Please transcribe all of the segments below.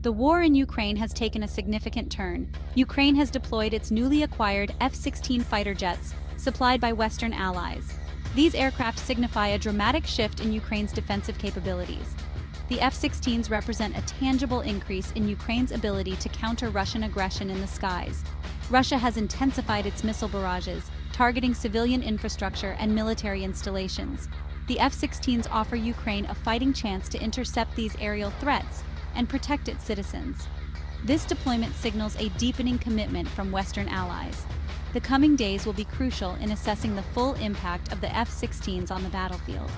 The war in Ukraine has taken a significant turn. Ukraine has deployed its newly acquired F-16 fighter jets, supplied by Western allies. These aircraft signify a dramatic shift in Ukraine's defensive capabilities. The F-16s represent a tangible increase in Ukraine's ability to counter Russian aggression in the skies. Russia has intensified its missile barrages, targeting civilian infrastructure and military installations. The F-16s offer Ukraine a fighting chance to intercept these aerial threats and protect its citizens. This deployment signals a deepening commitment from Western allies. The coming days will be crucial in assessing the full impact of the F-16s on the battlefield.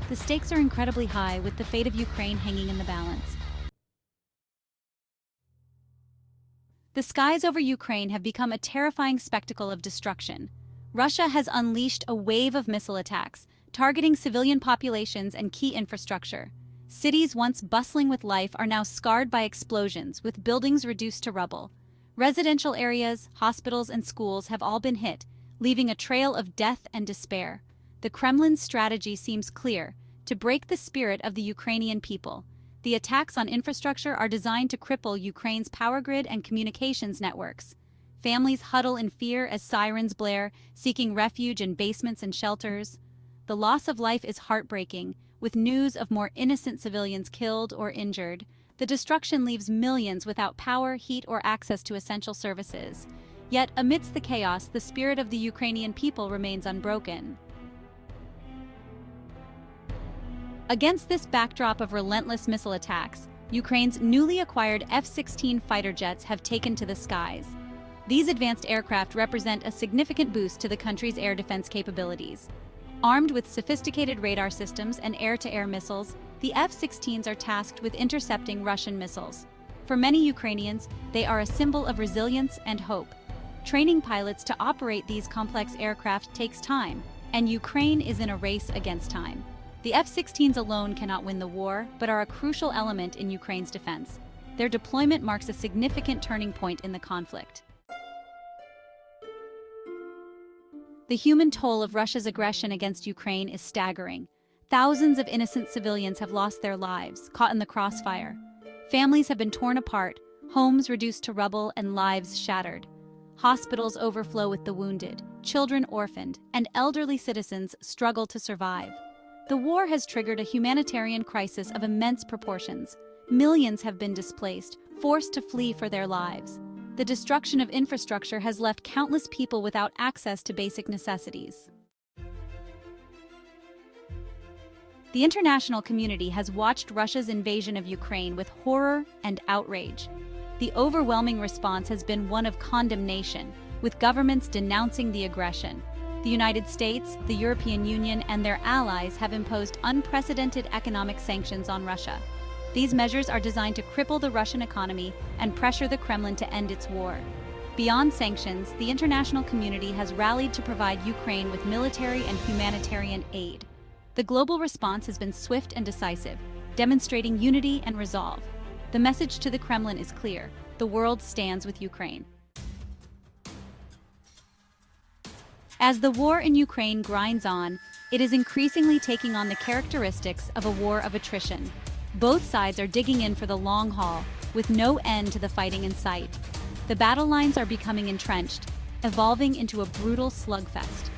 The stakes are incredibly high, with the fate of Ukraine hanging in the balance. The skies over Ukraine have become a terrifying spectacle of destruction. Russia has unleashed a wave of missile attacks, targeting civilian populations and key infrastructure. Cities once bustling with life are now scarred by explosions, with buildings reduced to rubble. Residential areas, hospitals, and schools have all been hit, leaving a trail of death and despair. The Kremlin's strategy seems clear: to break the spirit of the Ukrainian people. The attacks on infrastructure are designed to cripple Ukraine's power grid and communications networks. Families huddle in fear as sirens blare, seeking refuge in basements and shelters. The loss of life is heartbreaking, with news of more innocent civilians killed or injured. The destruction leaves millions without power, heat, or access to essential services. Yet, amidst the chaos, the spirit of the Ukrainian people remains unbroken. Against this backdrop of relentless missile attacks, Ukraine's newly acquired F-16 fighter jets have taken to the skies. These advanced aircraft represent a significant boost to the country's air defense capabilities. Armed with sophisticated radar systems and air-to-air missiles, the F-16s are tasked with intercepting Russian missiles. For many Ukrainians, they are a symbol of resilience and hope. Training pilots to operate these complex aircraft takes time, and Ukraine is in a race against time. The F-16s alone cannot win the war, but are a crucial element in Ukraine's defense. Their deployment marks a significant turning point in the conflict. The human toll of Russia's aggression against Ukraine is staggering. Thousands of innocent civilians have lost their lives, caught in the crossfire. Families have been torn apart, homes reduced to rubble, and lives shattered. Hospitals overflow with the wounded, children orphaned, and elderly citizens struggle to survive. The war has triggered a humanitarian crisis of immense proportions. Millions have been displaced, forced to flee for their lives. The destruction of infrastructure has left countless people without access to basic necessities. The international community has watched Russia's invasion of Ukraine with horror and outrage. The overwhelming response has been one of condemnation, with governments denouncing the aggression. The United States, the European Union, and their allies have imposed unprecedented economic sanctions on Russia. These measures are designed to cripple the Russian economy and pressure the Kremlin to end its war. Beyond sanctions, the international community has rallied to provide Ukraine with military and humanitarian aid. The global response has been swift and decisive, demonstrating unity and resolve. The message to the Kremlin is clear: the world stands with Ukraine. As the war in Ukraine grinds on, it is increasingly taking on the characteristics of a war of attrition. Both sides are digging in for the long haul, with no end to the fighting in sight. The battle lines are becoming entrenched, evolving into a brutal slugfest.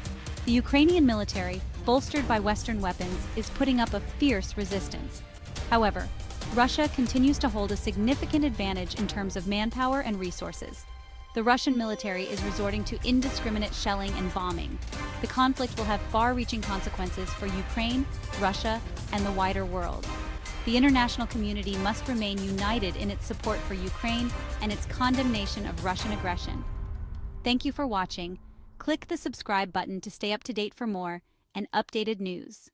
The Ukrainian military, bolstered by Western weapons, is putting up a fierce resistance. However, Russia continues to hold a significant advantage in terms of manpower and resources. The Russian military is resorting to indiscriminate shelling and bombing. The conflict will have far-reaching consequences for Ukraine, Russia, and the wider world. The international community must remain united in its support for Ukraine and its condemnation of Russian aggression. Thank you for watching. Click the subscribe button to stay up to date for more and updated news.